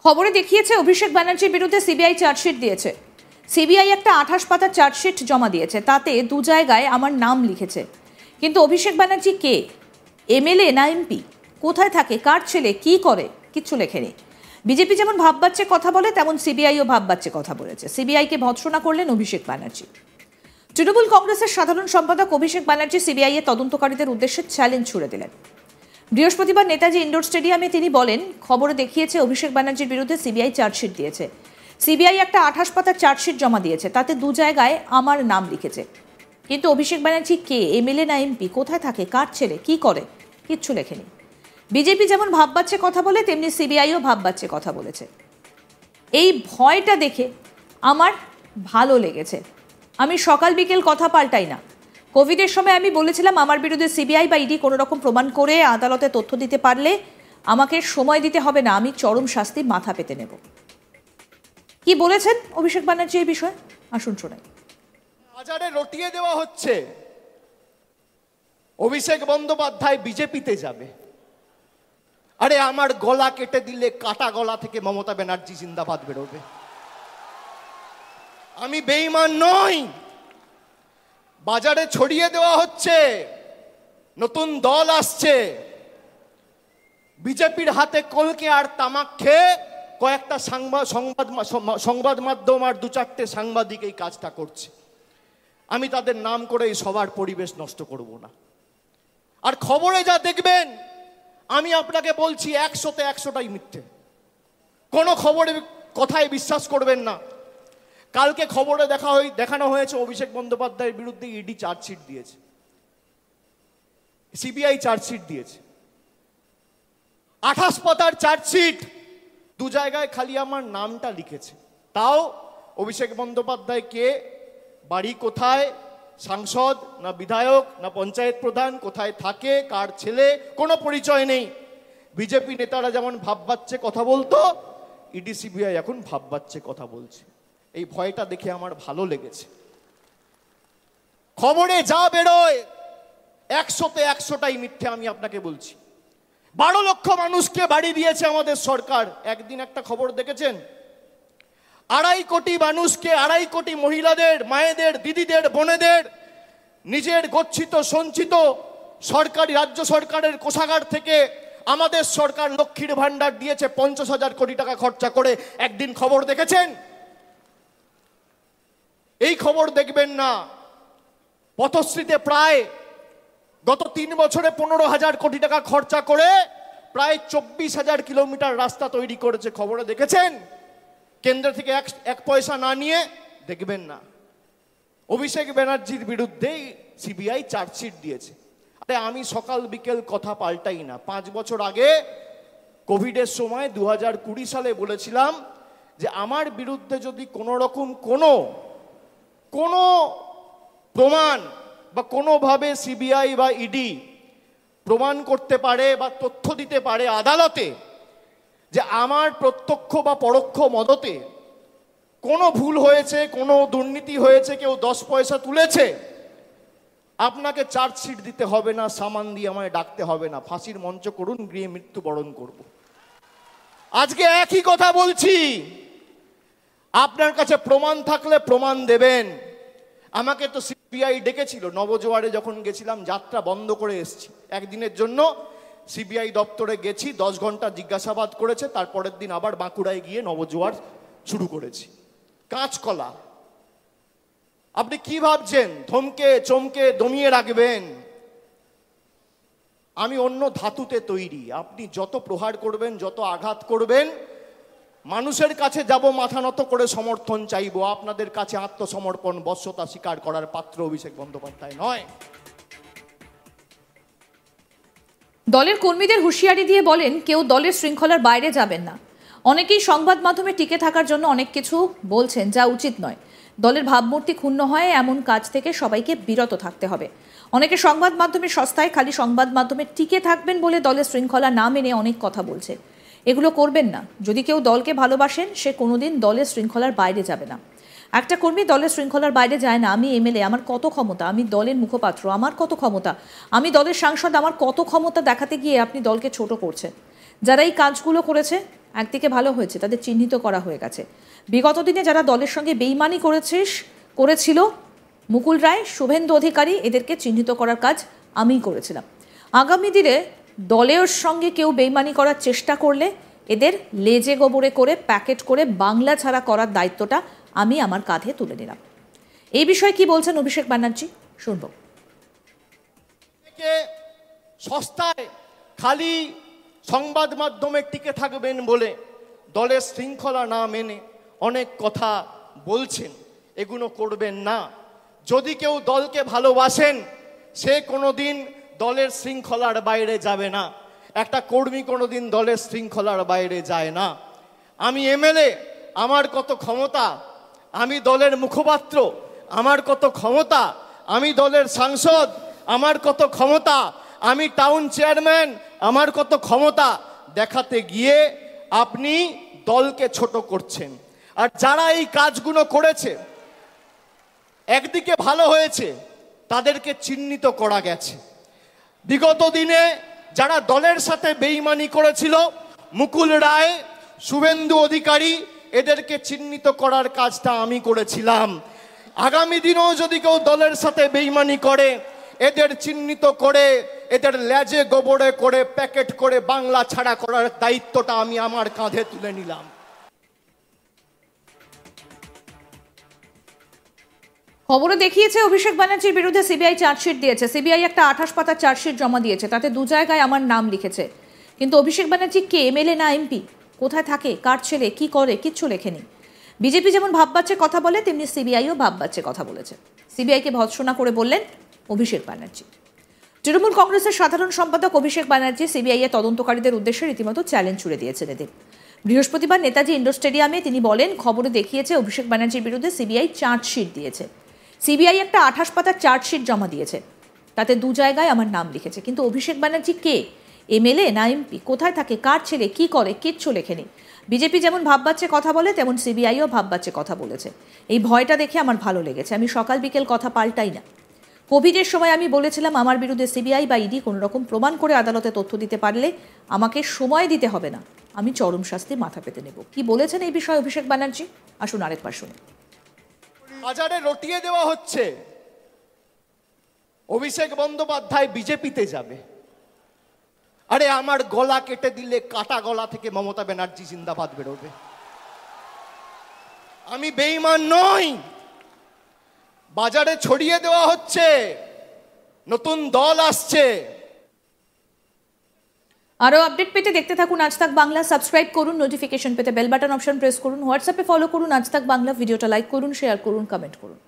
খবরে দেখিয়েছে অভিষেক ব্যানার্জির বিরুদ্ধে সিবিআই চার্জশিট দিয়েছে। সিবিআই একটা 28 পাতার চার্জশিট জমা দিয়েছে, তাতে দু জায়গায় আমার নাম লিখেছে। কিন্তু অভিষেক ব্যানার্জি কে? এমএলএ না এমপি? কোথায় থাকে, কার ছেলে, কি করে, কিচ্ছু লেখেনি। বিজেপি যেমন ভাববাচ্চে কথা বলে, তেমন সিবিআইও ভাববাচ্চে কথা বলেছে। সিবিআইকে ভৎসনা করলেন অভিষেক ব্যানার্জি। তৃণমূল কংগ্রেসের সাধারণ সম্পাদক অভিষেক ব্যানার্জি সিবিআই এর তদন্তকারীদের উদ্দেশ্যে চ্যালেঞ্জ ছুড়ে দিলেন। বৃহস্পতিবার নেতাজি ইন্ডোর স্টেডিয়ামে তিনি বলেন, খবরে দেখিয়েছে অভিষেক ব্যানার্জির বিরুদ্ধে সিবিআই চার্জশিট দিয়েছে। সিবিআই একটা 28 পাতার চার্জশিট জমা দিয়েছে, তাতে দু জায়গায় আমার নাম লিখেছে। কিন্তু অভিষেক ব্যানার্জি কে? এমএলএ না এমপি? কোথায় থাকে, কার ছেলে, কি করে, কিচ্ছু লেখেনি। বিজেপি যেমন ভাববাচ্চে কথা বলে, তেমনি সিবিআইও ভাববাচ্চে কথা বলেছে। এই ভয়টা দেখে আমার ভালো লেগেছে। আমি সকাল বিকেল কথা পাল্টাই না। কোভিডের সময় আমি বলেছিলাম, আমার বিরুদ্ধে সিবিআই বা ইডি কোনো রকম প্রমাণ করে আদালতে তথ্য দিতে পারলে আমাকে সময় দিতে হবে না, আমি চরম শাস্তি মাথা পেতে নেব। কি বলেছেন অভিষেক ব্যানার্জি এই বিষয়ে? আসুন শোনাই। বাজারে রটিয়ে দেওয়া হচ্ছে, অভিষেক বন্দ্যোপাধ্যায় বিজেপিতে যাবে। আরে আমার গলা কেটে দিলে কাটা গলা থেকে মমতা ব্যানার্জি জিন্দাবাদ বেরোবে। আমি বেঈমান নই। বাজারে ছড়িয়ে দেওয়া হচ্ছে, নতুন দল আসছে, বিজেপির হাতে কলকে আর তামাক খেয়ে কয়েকটা সংবাদ মাধ্যম আর দু চারটে সাংবাদিক এই কাজটা করছে। আমি তাদের নাম করে এই সবার পরিবেশ নষ্ট করব না। আর খবরে যা দেখবেন, আমি আপনাকে বলছি 100তে 100টাই মিথ্যে। কোনো খবরের কথায় বিশ্বাস করবেন না। কালকে খবরে দেখানো হয়েছে অভিষেক বন্দ্যোপাধ্যায়ের বিরুদ্ধে ইডি চার্জশিট দিয়েছে, সিবিআই চার্জশিট দিয়েছে। 28 পাতার চার্জশিট, দু জায়গায় খালি আমার নামটা লিখেছে। তাও অভিষেক বন্দ্যোপাধ্যায় কে, বাড়ি কোথায়, সাংসদ না বিধায়ক না পঞ্চায়েত প্রধান, কোথায় থাকে, কার ছেলে, কোনো পরিচয় নেই। বিজেপি নেতারা যেমন ভাববাচ্চে কথা বলতো, ইডি সিবিআই এখন ভাববাচ্চে কথা বলছে। এই ভয়টা দেখে আমার ভালো লেগেছে। খবরে যা বেরোয় 100তে 100টাই মিথ্যে, আমি আপনাকে বলছি। 12 লক্ষ মানুষকে বাড়ি দিয়েছে আমাদের সরকার। একদিন একটা খবর দেখেছেন, 2.5 কোটি মানুষকে, 2.5 কোটি মহিলাদের, মায়েদের, দিদিদের, বোনেদের নিজের গচ্ছিত সঞ্চিত সরকারি, রাজ্য সরকারের কোষাগার থেকে আমাদের সরকার লক্ষ্মীর ভান্ডার দিয়েছে 50,000 কোটি টাকা খরচা করে। একদিন খবর দেখেছেন? এই খবর দেখবেন না। পথশ্রীতে প্রায় গত 3 বছরে 15,000 কোটি টাকা খরচা করে প্রায় 24,000 কিলোমিটার রাস্তা তৈরি করেছে। খবরে দেখেছেন? কেন্দ্র থেকে এক পয়সা না নিয়ে দেখবেন না। অভিষেক ব্যানার্জির বিরুদ্ধে সিবিআই চার্জশিট দিয়েছে। আরে আমি সকাল বিকেল কথা পাল্টাই না। 5 বছর আগে কোভিডের সময় 2020 সালে বলেছিলাম যে আমার বিরুদ্ধে যদি কোনো রকম কোনো প্রমাণ বা কোনোভাবে সিবিআই বা ইডি প্রমাণ করতে পারে বা তথ্য দিতে পারে আদালতে যে আমার প্রত্যক্ষ বা পরোক্ষ মদতে কোনো ভুল হয়েছে, কোনো দুর্নীতি হয়েছে, কেউ 10 পয়সা তুলেছে, আপনাকে চার্জশিট দিতে হবে না, সামান দিয়ে আমায় ডাকতে হবে না, ফাঁসির মঞ্চ করুন, গৃহে মৃত্যুবরণ করব। আজকে একই কথা বলছি। আপনার কাছে প্রমাণ থাকলে প্রমাণ দেবেন। আমাকে তো সিবিআই ডেকেছিল, নবজোয়ারে যখন গেছিলাম, যাত্রা বন্ধ করে এসেছি একদিনের জন্য। সিবিআই দপ্তরে গেছি, 10 ঘন্টা জিজ্ঞাসাবাদ করেছে। তারপরের দিন আবার বাঁকুড়ায় গিয়ে নবজোয়ার শুরু করেছি। কাঁচকলা। আপনি কি ভাবছেন ধমকে চমকে দমিয়ে রাখবেন? আমি অন্য ধাতুতে তৈরি। আপনি যত প্রহার করবেন, যত আঘাত করবেন, মানুষের কাছে যাব, মাথা নত করে সমর্থন চাইব। আপনাদের কাছে আত্মসমর্পণ, বশ্যতা স্বীকার করার পাত্র অভিষেক বন্দ্যোপাধ্যায় নয়। দলের কর্মীদের হুঁশিয়ারি দিয়ে বলেন, কেউ দলের শৃঙ্খলার বাইরে যাবেন না। অনেকেই সংবাদ মাধ্যমে টিকে থাকার জন্য অনেক কিছু বলছেন, যা উচিত নয়। দলের ভাবমূর্তি ক্ষুণ্ণ হয় এমন কাজ থেকে সবাইকে বিরত থাকতে হবে। অনেকে সংবাদ মাধ্যমের সস্তায় খালি সংবাদ মাধ্যমে টিকে থাকবেন বলে দলের শৃঙ্খলা না মেনে অনেক কথা বলছে। এগুলো করবেন না। যদি কেউ দলকে ভালোবাসেন, সে কোনোদিন দলের শৃঙ্খলার বাইরে যাবে না। একটা কর্মী দলের শৃঙ্খলার বাইরে যায় না। আমি এমএলএ, আমার কত ক্ষমতা, আমি দলের মুখপাত্র, আমার কত ক্ষমতা, আমি দলের সাংসদ, আমার কত ক্ষমতা দেখাতে গিয়ে আপনি দলকে ছোট করছেন। যারা এই কাজগুলো করেছে একদিকে ভালো হয়েছে, তাদের চিহ্নিত করা হয়ে গেছে। বিগত দিনে যারা দলের সঙ্গে বেইমানি করেছিল, মুকুল রায়, শুভেন্দু অধিকারী, এদেরকে চিহ্নিত করার কাজ আমিই করেছিলাম। আগামী দিনে দলের সঙ্গে কেউ বেইমানি করার চেষ্টা করলে এদের লেজে গোবরে করে প্যাকেট করে বাংলা ছাড়া করার দায়িত্বটা আমি আমার কাঁধে তুলে নিলাম। এই বিষয়ে কি বলছেন অভিষেক ব্যানার্জি, শুনবো। সস্তায় খালি সংবাদ মাধ্যমে টিকে থাকবেন বলে দলের শৃঙ্খলা না মেনে অনেক কথা বলছেন, এগুলো করবেন না। যদি কেউ দলকে ভালোবাসেন সে কোনোদিন দলের শৃঙ্খলার বাইরে যাবে না। একটা কর্মী কোনোদিন দলের শৃঙ্খলার বাইরে যায় না। আমি এমএলএ, আমার কত ক্ষমতা, আমি দলের মুখপাত্র, আমার কত ক্ষমতা, আমি দলের সাংসদ, আমার কত ক্ষমতা, আমি টাউন চেয়ারম্যান, আমার কত ক্ষমতা দেখাতে গিয়ে আপনি দলকে ছোট করছেন। আর যারা এই কাজগুলো করেছে, একদিকে ভালো হয়েছে, তাদেরকে চিহ্নিত করা গেছে। বিগত দিনে যারা দলের সাথে বেইমানি করেছিল, মুকুল রায়, শুভেন্দু অধিকারী, এদেরকে চিহ্নিত করার কাজটা আমি করেছিলাম। আগামী দিনেও যদি কেউ দলের সাথে বেইমানি করে, এদের চিহ্নিত করে এদের লেজে গোবরে করে প্যাকেট করে বাংলা ছাড়া করার দায়িত্বটা আমি আমার কাঁধে তুলে নিলাম। খবরে দেখিয়েছে অভিষেক ব্যানার্জির বিরুদ্ধে সিবিআই চার্জশিট দিয়েছে। সিবিআই একটা 28 পাতার চার্জশিট জমা দিয়েছে, তাতে 2 জায়গায় আমার নাম লিখেছে। কিন্তু অভিষেক ব্যানার্জি কে, এমএলএ না এমপি, কোথায় থাকে, কার ছেলে, কি করে, কিচ্ছু লেখেনি। বিজেপি যেমন ভাববাচ্চে কথা বলে, তেমনি সিবিআইও ভাববাচ্চে কথা বলেছে। সিবিআইকে ভৎসনা করে বললেন অভিষেক ব্যানার্জি। তৃণমূল কংগ্রেসের সাধারণ সম্পাদক অভিষেক ব্যানার্জি সিবিআই এর তদন্তকারীদের উদ্দেশ্যে রীতিমতো চ্যালেঞ্জ ছুড়ে দিয়েছেন এদের। বৃহস্পতিবার নেতাজি ইন্ডোর স্টেডিয়ামে তিনি বলেন, খবরে দেখিয়েছে অভিষেক ব্যানার্জির বিরুদ্ধে সিবিআই চার্জশিট দিয়েছে। সিবিআই একটা 28 পাতার চার্জশিট জমা দিয়েছে, তাতে 2 জায়গায় আমার নাম লিখেছে। কিন্তু অভিষেক ব্যানার্জি কে, এমএলএ না এমপি, কোথায় থাকে, কার ছেলে, কি করে, কিচ্ছু লেখেনি। বিজেপি যেমন ভাববাচ্চে কথা বলে, তেমন সিবিআইও ভাববাচ্চে কথা বলেছে। এই ভয়টা দেখে আমার ভালো লেগেছে। আমি সকাল বিকেল কথা পাল্টাই না। কোভিডের সময় আমি বলেছিলাম, আমার বিরুদ্ধে সিবিআই বা ইডি কোনো রকম প্রমাণ করে আদালতে তথ্য দিতে পারলে আমাকে সময় দিতে হবে না, আমি চরম শাস্তি মাথা পেতে নেব। কি বলেছেন এই বিষয়ে অভিষেক ব্যানার্জি, আসুন আরেকবার শুনি। বাজারে রটিয়ে দেওয়া হচ্ছে, অভিষেক বন্দ্যোপাধ্যায় বিজেপিতে যাবে। আরে আমার গলা কেটে দিলে কাটা গলা থেকে মমতা ব্যানার্জি জিন্দাবাদ বেরোবে। আমি বেঈমান নই। বাজারে ছড়িয়ে দেওয়া হচ্ছে, নতুন দল আসছে। আরও আপডেট পেতে দেখতে থাকুন আজ তাক বাংলা। সাবস্ক্রাইব করুন, নোটিফিকেশন পেতে বেল বাটন অপশন প্রেস করুন, হোয়াটসঅ্যাপে ফলো করুন আজ তাক বাংলা। ভিডিওটা লাইক করুন, শেয়ার করুন, কমেন্ট করুন।